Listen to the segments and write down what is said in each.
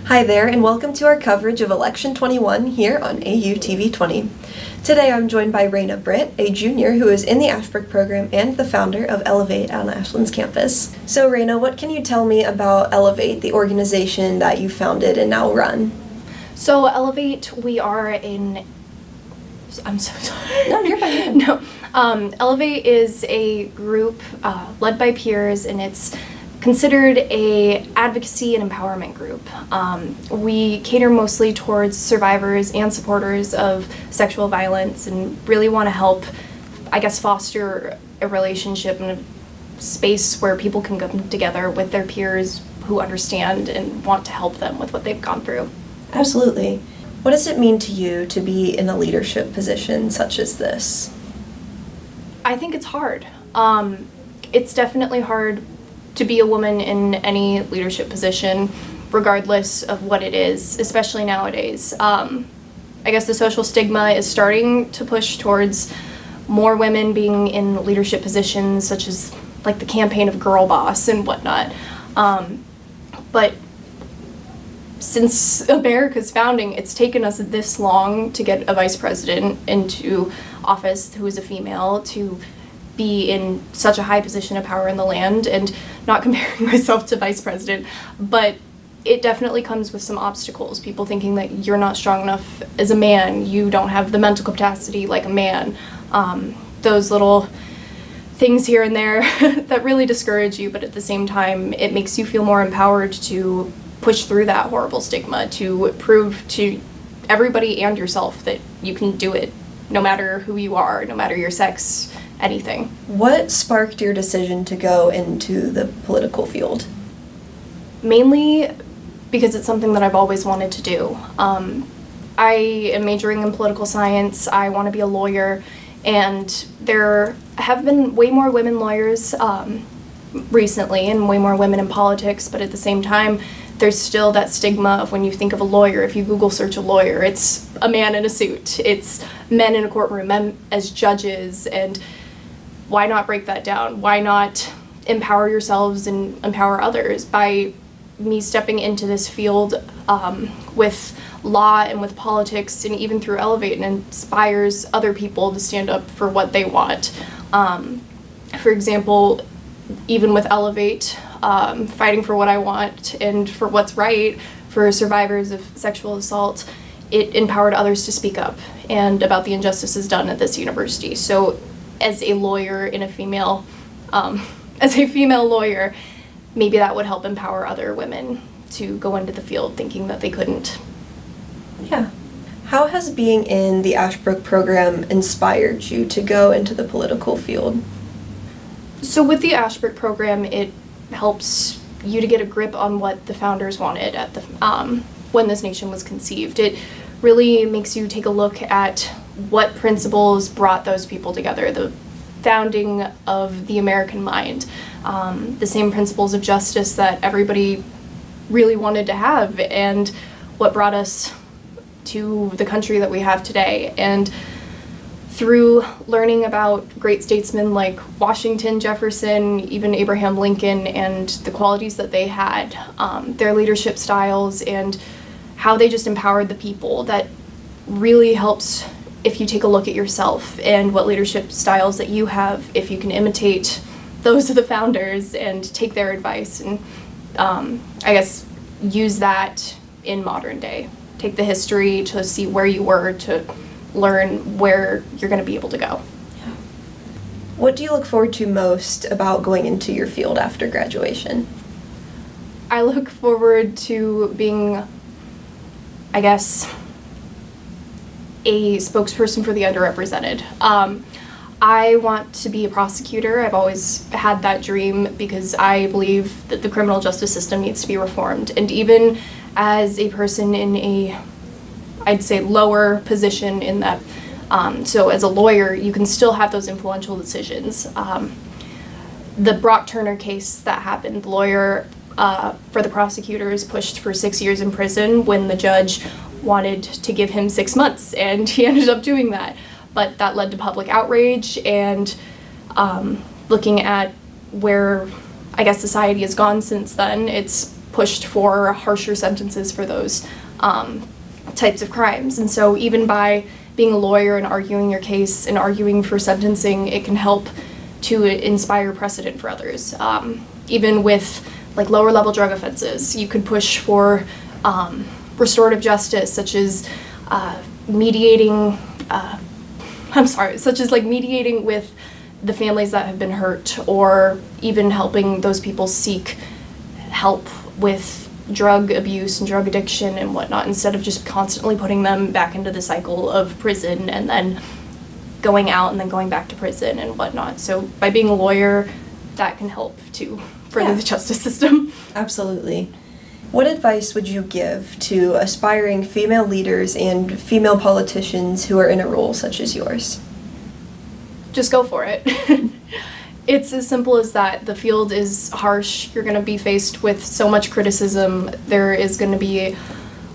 Hi there, and welcome to our coverage of Election 21 here on AUTV 20. Today I'm joined by Raina Britt, a junior who is in the Ashbrook program and the founder of Elevate on Ashland's campus. So Raina, what can you tell me about Elevate, the organization that you founded and now run? So Elevate, we are I'm so sorry. No, you're fine. No. Elevate is a group led by peers, and it's considered a advocacy and empowerment group. We cater mostly towards survivors and supporters of sexual violence and really want to help, foster a relationship and a space where people can come together with their peers who understand and want to help them with what they've gone through. Absolutely. What does it mean to you to be in a leadership position such as this? I think it's hard. It's definitely hard to be a woman in any leadership position, regardless of what it is, especially nowadays. The social stigma is starting to push towards more women being in leadership positions, such as like the campaign of Girl Boss and whatnot. But since America's founding, it's taken us this long to get a vice president into office who is a female, to be in such a high position of power in the land, and not comparing myself to vice president, but it definitely comes with some obstacles. People thinking that you're not strong enough as a man, you don't have the mental capacity like a man. Those little things here and there that really discourage you, but at the same time, it makes you feel more empowered to push through that horrible stigma, to prove to everybody and yourself that you can do it, no matter who you are, no matter your sex, anything. What sparked your decision to go into the political field? Mainly because it's something that I've always wanted to do. I am majoring in political science. I want to be a lawyer, and there have been way more women lawyers recently and way more women in politics, but at the same time, there's still that stigma of when you think of a lawyer, if you Google search a lawyer, it's a man in a suit, it's men in a courtroom, men as judges, and why not break that down? Why not empower yourselves and empower others? By me stepping into this field with law and with politics, and even through Elevate, and inspires other people to stand up for what they want. For example, even with Elevate, fighting for what I want and for what's right for survivors of sexual assault, it empowered others to speak up and about the injustices done at this university. So as a lawyer and as a female lawyer, maybe that would help empower other women to go into the field thinking that they couldn't. Yeah. How has being in the Ashbrook program inspired you to go into the political field? So with the Ashbrook program, it helps you to get a grip on what the founders wanted at the when this nation was conceived. It really makes you take a look at what principles brought those people together, the founding of the American mind, the same principles of justice that everybody really wanted to have, and what brought us to the country that we have today. And through learning about great statesmen like Washington, Jefferson, even Abraham Lincoln, and the qualities that they had, their leadership styles, and how they just empowered the people, that really helps if you take a look at yourself and what leadership styles that you have, if you can imitate those of the founders and take their advice and use that in modern day. Take the history to see where you were, to learn where you're going to be able to go. Yeah. What do you look forward to most about going into your field after graduation? I look forward to being, a spokesperson for the underrepresented. I want to be a prosecutor. I've always had that dream because I believe that the criminal justice system needs to be reformed. And even as a person in a lower position in that, so as a lawyer, you can still have those influential decisions. The Brock Turner case that happened, the lawyer for the prosecutors pushed for 6 years in prison when the judge wanted to give him 6 months, and he ended up doing that. But that led to public outrage, and looking at where society has gone since then, it's pushed for harsher sentences for those types of crimes. And so even by being a lawyer and arguing your case and arguing for sentencing, it can help to inspire precedent for others. Even with like lower level drug offenses, you could push for restorative justice, such as mediating with the families that have been hurt, or even helping those people seek help with drug abuse and drug addiction and whatnot, instead of just constantly putting them back into the cycle of prison and then going out and then going back to prison and whatnot. So by being a lawyer, that can help to further the justice system. Absolutely. What advice would you give to aspiring female leaders and female politicians who are in a role such as yours? Just go for it. It's as simple as that. The field is harsh. You're going to be faced with so much criticism. There is going to be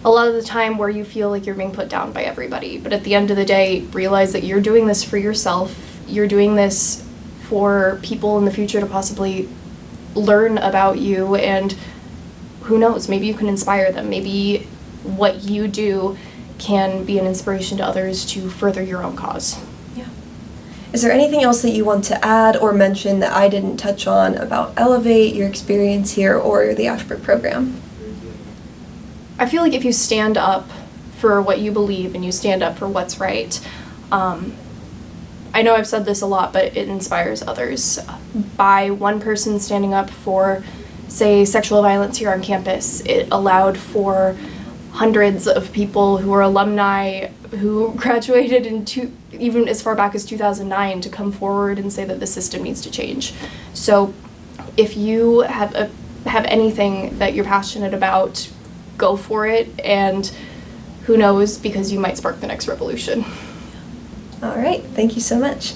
a lot of the time where you feel like you're being put down by everybody. But at the end of the day, realize that you're doing this for yourself. You're doing this for people in the future to possibly learn about you, and who knows, maybe you can inspire them. Maybe what you do can be an inspiration to others to further your own cause. Is there anything else that you want to add or mention that I didn't touch on about Elevate, your experience here, or the Ashbrook program? I feel like if you stand up for what you believe and you stand up for what's right, I know I've said this a lot, but it inspires others. By one person standing up for, say, sexual violence here on campus, it allowed for hundreds of people who are alumni who graduated even as far back as 2009 to come forward and say that the system needs to change. So if you have anything that you're passionate about, go for it, and who knows, because you might spark the next revolution. All right, thank you so much.